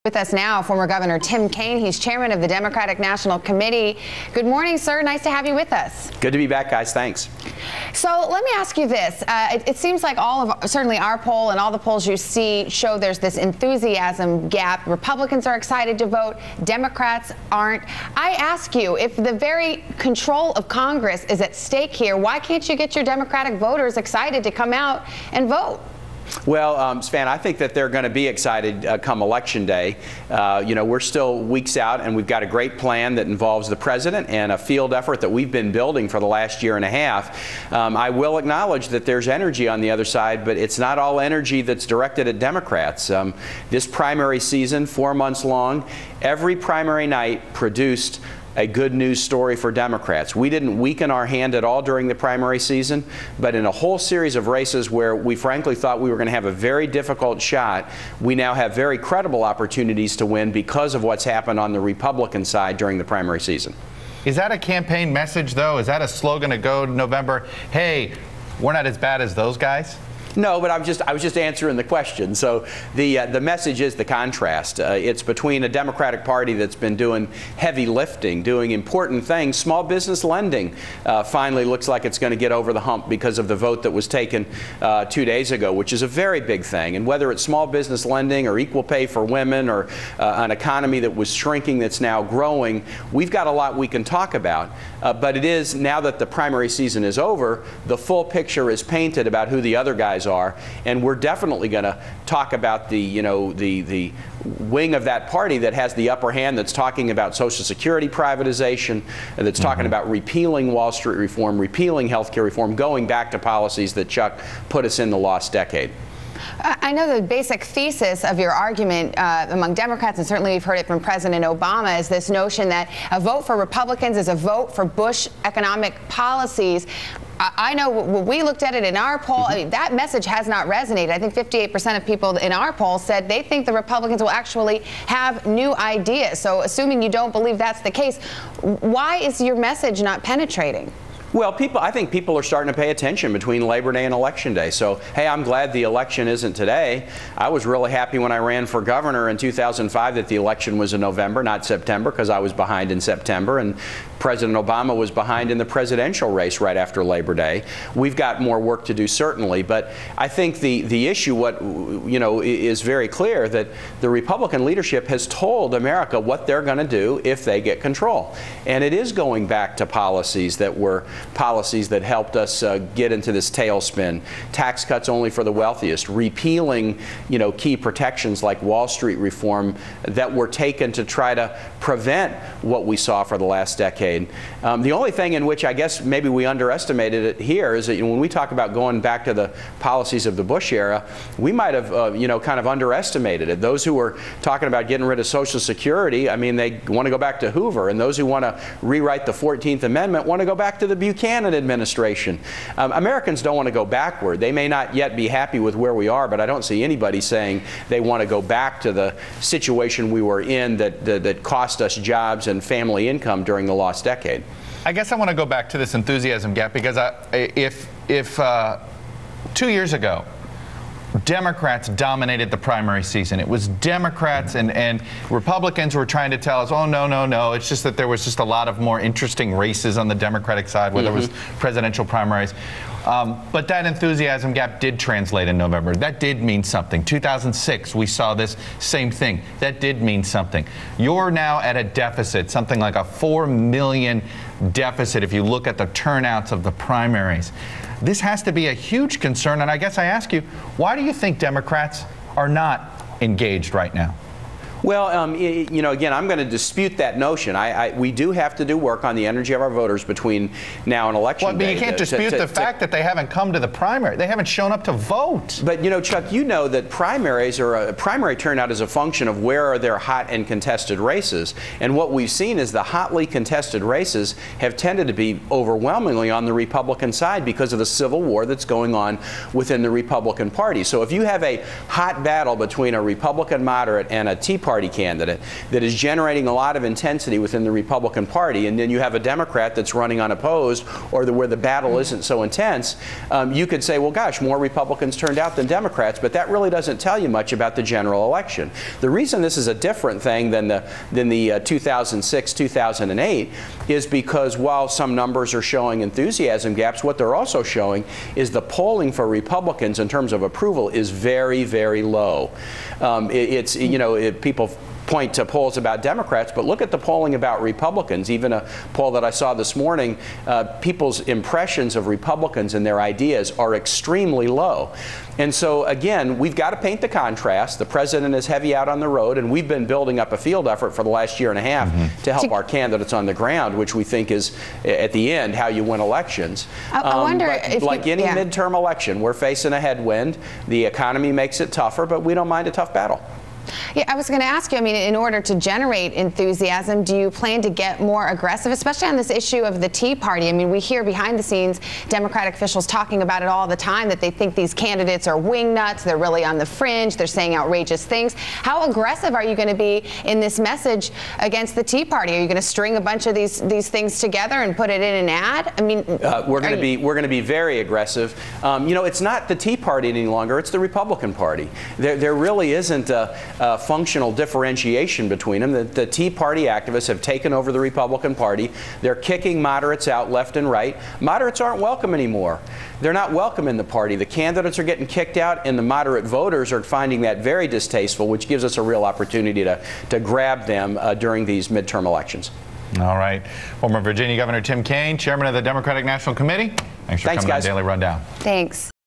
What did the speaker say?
With us now, former Governor Tim Kaine. He's chairman of the Democratic National Committee. Good morning, sir. Nice to have you with us. Good to be back, guys. Thanks. So let me ask you this. It seems like certainly our poll and all the polls you see show there's this enthusiasm gap. Republicans are excited to vote. Democrats aren't. I ask you, if the very control of Congress is at stake here, why can't you get your Democratic voters excited to come out and vote? Well, Svan, I think that they're going to be excited come Election Day. We're still weeks out, and we've got a great plan that involves the president and a field effort that we've been building for the last year and a half. I will acknowledge that there's energy on the other side, but it's not all energy that's directed at Democrats. This primary season, 4 months long, every primary night produced a good news story for Democrats. We didn't weaken our hand at all during the primary season, but in a whole series of races where we frankly thought we were going to have a very difficult shot, we now have very credible opportunities to win because of what's happened on the Republican side during the primary season. Is that a campaign message, though? Is that a slogan to go to November? Hey, we're not as bad as those guys? No, but I was just answering the question. So the message is the contrast. It's between a Democratic Party that's been doing heavy lifting, doing important things. Small business lending finally looks like it's going to get over the hump because of the vote that was taken 2 days ago, which is a very big thing. And whether it's small business lending or equal pay for women or an economy that was shrinking that's now growing, we've got a lot we can talk about. But it is, now that the primary season is over, the full picture is painted about who the other guys are, and we're definitely going to talk about the wing of that party that has the upper hand, that's talking about Social Security privatization, and that's talking about repealing Wall Street reform, repealing health care reform, going back to policies that Chuck put us in the lost decade. I know the basic thesis of your argument among Democrats, and certainly we've heard it from President Obama, is this notion that a vote for Republicans is a vote for Bush economic policies. I know when we looked at it in our poll, I mean, that message has not resonated. I think 58% of people in our poll said they think the Republicans will actually have new ideas. So assuming you don't believe that's the case, why is your message not penetrating? Well, I think people are starting to pay attention between Labor Day and Election Day. So, hey, I'm glad the election isn't today. I was really happy when I ran for governor in 2005 that the election was in November, not September, because I was behind in September, and President Obama was behind in the presidential race right after Labor Day. We've got more work to do, certainly, but I think the issue, is very clear, that the Republican leadership has told America what they're going to do if they get control. And it is going back to policies that helped us get into this tailspin. Tax cuts only for the wealthiest, repealing, key protections like Wall Street reform that were taken to try to prevent what we saw for the last decade. The only thing in which I guess maybe we underestimated it here is that when we talk about going back to the policies of the Bush era, we might have, kind of underestimated it. Those who were talking about getting rid of Social Security, I mean, they want to go back to Hoover, and those who want to rewrite the 14th Amendment want to go back to the Buchanan administration. Americans don't want to go backward. They may not yet be happy with where we are, but I don't see anybody saying they want to go back to the situation we were in that cost us jobs and family income during the lost decade. I guess I want to go back to this enthusiasm gap, because if 2 years ago Democrats dominated the primary season, it was Democrats and Republicans were trying to tell us, oh, no, it's just that there was just a lot of more interesting races on the Democratic side where there was presidential primaries. But that enthusiasm gap did translate in November. That did mean something. 2006, we saw this same thing. That did mean something. You're now at a deficit, something like a 4 million deficit if you look at the turnouts of the primaries. This has to be a huge concern, and I guess I ask you, why do you think Democrats are not engaged right now? Well, again, I'm going to dispute that notion. We do have to do work on the energy of our voters between now and Election Day. But you can't dispute the fact that they haven't come to the primary. They haven't shown up to vote. But, Chuck, that primaries or a primary turnout is a function of where are there hot and contested races. And what we've seen is the hotly contested races have tended to be overwhelmingly on the Republican side because of the civil war that's going on within the Republican Party. So if you have a hot battle between a Republican moderate and a Tea Party Party candidate that is generating a lot of intensity within the Republican Party, and then you have a Democrat that's running unopposed, or where the battle isn't so intense, you could say, well, gosh, more Republicans turned out than Democrats, but that really doesn't tell you much about the general election. The reason this is a different thing than the 2006, 2008 is because while some numbers are showing enthusiasm gaps, what they're also showing is the polling for Republicans in terms of approval is very, very low. People point to polls about Democrats, but look at the polling about Republicans. Even a poll that I saw this morning, people's impressions of Republicans and their ideas are extremely low. And so, again, we've got to paint the contrast. The president is heavy out on the road, and we've been building up a field effort for the last year and a half to help our candidates on the ground, which we think is, at the end, how you win elections. I wonder if like any midterm election, we're facing a headwind. The economy makes it tougher, but we don't mind a tough battle. Yeah, I was going to ask you, I mean, in order to generate enthusiasm, do you plan to get more aggressive, especially on this issue of the Tea Party? I mean, we hear behind the scenes Democratic officials talking about it all the time, that they think these candidates are wingnuts, they're really on the fringe, they're saying outrageous things. How aggressive are you going to be in this message against the Tea Party? Are you going to string a bunch of these things together and put it in an ad? I mean, we're going to be very aggressive. It's not the Tea Party any longer, it's the Republican Party. There really isn't a functional differentiation between them. The Tea Party activists have taken over the Republican Party. They're kicking moderates out left and right. Moderates aren't welcome anymore. They're not welcome in the party. The candidates are getting kicked out, and the moderate voters are finding that very distasteful, which gives us a real opportunity to grab them during these midterm elections. All right. Former Virginia Governor Tim Kaine, chairman of the Democratic National Committee. Thanks for coming on Daily Rundown. Thanks.